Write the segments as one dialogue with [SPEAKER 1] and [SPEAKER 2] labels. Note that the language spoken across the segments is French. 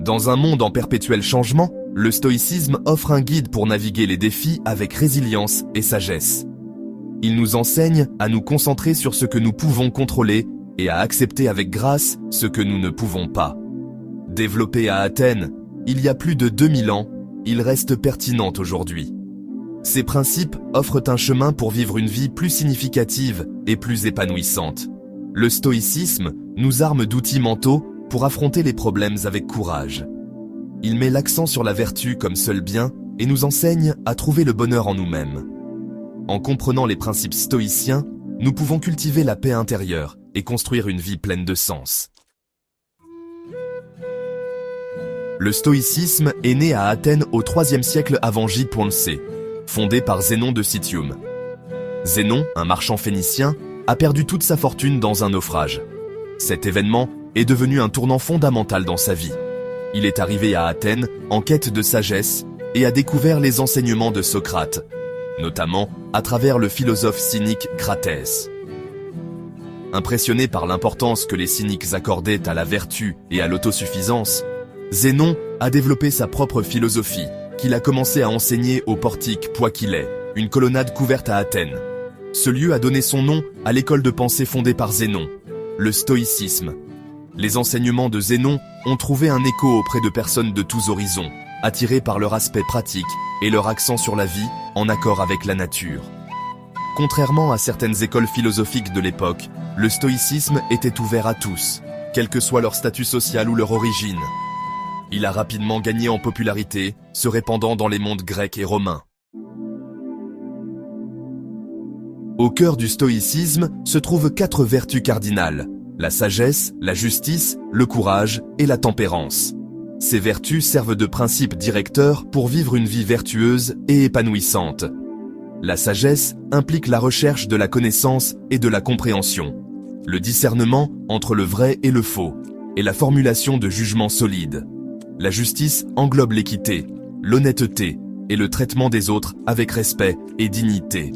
[SPEAKER 1] Dans un monde en perpétuel changement, le stoïcisme offre un guide pour naviguer les défis avec résilience et sagesse. Il nous enseigne à nous concentrer sur ce que nous pouvons contrôler et à accepter avec grâce ce que nous ne pouvons pas. Développé à Athènes, il y a plus de 2000 ans, il reste pertinent aujourd'hui. Ces principes offrent un chemin pour vivre une vie plus significative et plus épanouissante. Le stoïcisme nous arme d'outils mentaux pour affronter les problèmes avec courage. Il met l'accent sur la vertu comme seul bien et nous enseigne à trouver le bonheur en nous-mêmes. En comprenant les principes stoïciens, nous pouvons cultiver la paix intérieure et construire une vie pleine de sens. Le stoïcisme est né à Athènes au IIIe siècle avant J.C., fondé par Zénon de Citium. Zénon, un marchand phénicien, a perdu toute sa fortune dans un naufrage. Cet événement est devenu un tournant fondamental dans sa vie. Il est arrivé à Athènes en quête de sagesse et a découvert les enseignements de Socrate, notamment à travers le philosophe cynique Cratès. Impressionné par l'importance que les cyniques accordaient à la vertu et à l'autosuffisance, Zénon a développé sa propre philosophie, qu'il a commencé à enseigner au portique Poikilée, une colonnade couverte à Athènes. Ce lieu a donné son nom à l'école de pensée fondée par Zénon, le stoïcisme. Les enseignements de Zénon ont trouvé un écho auprès de personnes de tous horizons, attirées par leur aspect pratique et leur accent sur la vie en accord avec la nature. Contrairement à certaines écoles philosophiques de l'époque, le stoïcisme était ouvert à tous, quel que soit leur statut social ou leur origine. Il a rapidement gagné en popularité, se répandant dans les mondes grecs et romains. Au cœur du stoïcisme se trouvent 4 vertus cardinales: la sagesse, la justice, le courage et la tempérance. Ces vertus servent de principes directeurs pour vivre une vie vertueuse et épanouissante. La sagesse implique la recherche de la connaissance et de la compréhension, le discernement entre le vrai et le faux, et la formulation de jugements solides. La justice englobe l'équité, l'honnêteté et le traitement des autres avec respect et dignité.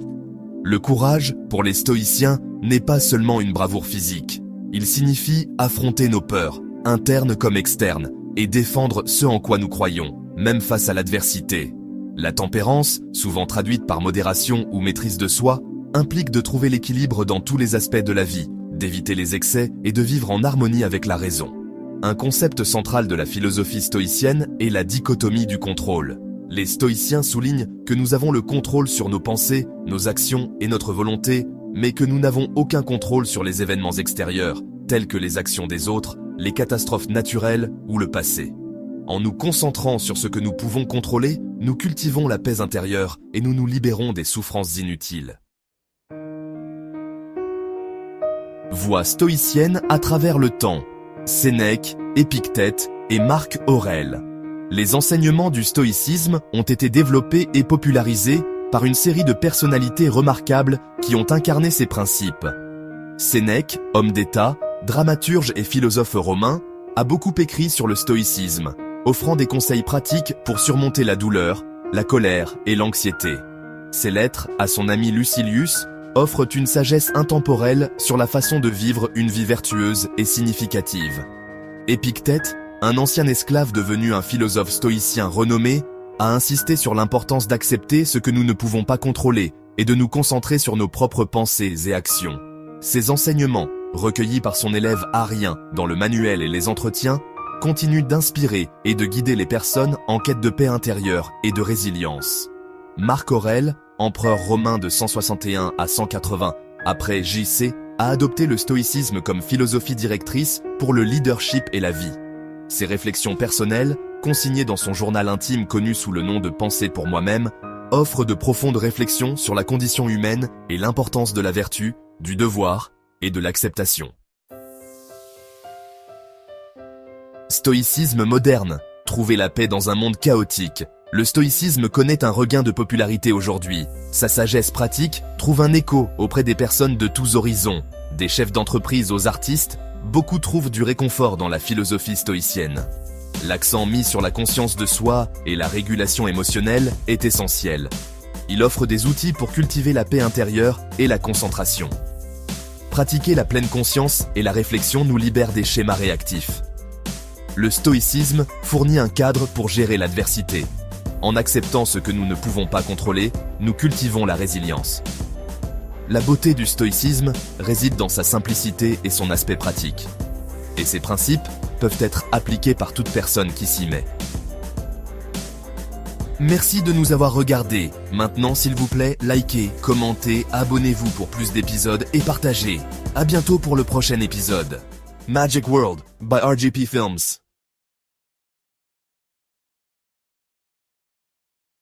[SPEAKER 1] Le courage, pour les stoïciens, n'est pas seulement une bravoure physique. Il signifie affronter nos peurs, internes comme externes, et défendre ce en quoi nous croyons, même face à l'adversité. La tempérance, souvent traduite par modération ou maîtrise de soi, implique de trouver l'équilibre dans tous les aspects de la vie, d'éviter les excès et de vivre en harmonie avec la raison. Un concept central de la philosophie stoïcienne est la dichotomie du contrôle. Les stoïciens soulignent que nous avons le contrôle sur nos pensées, nos actions et notre volonté, mais que nous n'avons aucun contrôle sur les événements extérieurs, tels que les actions des autres, les catastrophes naturelles ou le passé. En nous concentrant sur ce que nous pouvons contrôler, nous cultivons la paix intérieure et nous nous libérons des souffrances inutiles. Voie stoïcienne à travers le temps. Sénèque, Épictète et Marc Aurèle. Les enseignements du stoïcisme ont été développés et popularisés par une série de personnalités remarquables qui ont incarné ces principes. Sénèque, homme d'État, dramaturge et philosophe romain, a beaucoup écrit sur le stoïcisme, offrant des conseils pratiques pour surmonter la douleur, la colère et l'anxiété. Ses lettres à son ami Lucilius offrent une sagesse intemporelle sur la façon de vivre une vie vertueuse et significative. Épictète, un ancien esclave devenu un philosophe stoïcien renommé, a insisté sur l'importance d'accepter ce que nous ne pouvons pas contrôler et de nous concentrer sur nos propres pensées et actions. Ces enseignements, recueillis par son élève Arien dans le manuel et les entretiens, continuent d'inspirer et de guider les personnes en quête de paix intérieure et de résilience. Marc Aurèle, empereur romain de 161 à 180 après J.C., a adopté le stoïcisme comme philosophie directrice pour le leadership et la vie. Ses réflexions personnelles, consignées dans son journal intime connu sous le nom de Pensées pour moi-même, offrent de profondes réflexions sur la condition humaine et l'importance de la vertu, du devoir et de l'acceptation. Stoïcisme moderne. Trouver la paix dans un monde chaotique. Le stoïcisme connaît un regain de popularité aujourd'hui. Sa sagesse pratique trouve un écho auprès des personnes de tous horizons. Des chefs d'entreprise aux artistes, beaucoup trouvent du réconfort dans la philosophie stoïcienne. L'accent mis sur la conscience de soi et la régulation émotionnelle est essentiel. Il offre des outils pour cultiver la paix intérieure et la concentration. Pratiquer la pleine conscience et la réflexion nous libère des schémas réactifs. Le stoïcisme fournit un cadre pour gérer l'adversité. En acceptant ce que nous ne pouvons pas contrôler, nous cultivons la résilience. La beauté du stoïcisme réside dans sa simplicité et son aspect pratique. Et ces principes peuvent être appliqués par toute personne qui s'y met. Merci de nous avoir regardés. Maintenant, s'il vous plaît, likez, commentez, abonnez-vous pour plus d'épisodes et partagez. À bientôt pour le prochain épisode. Magic World by RGP Films.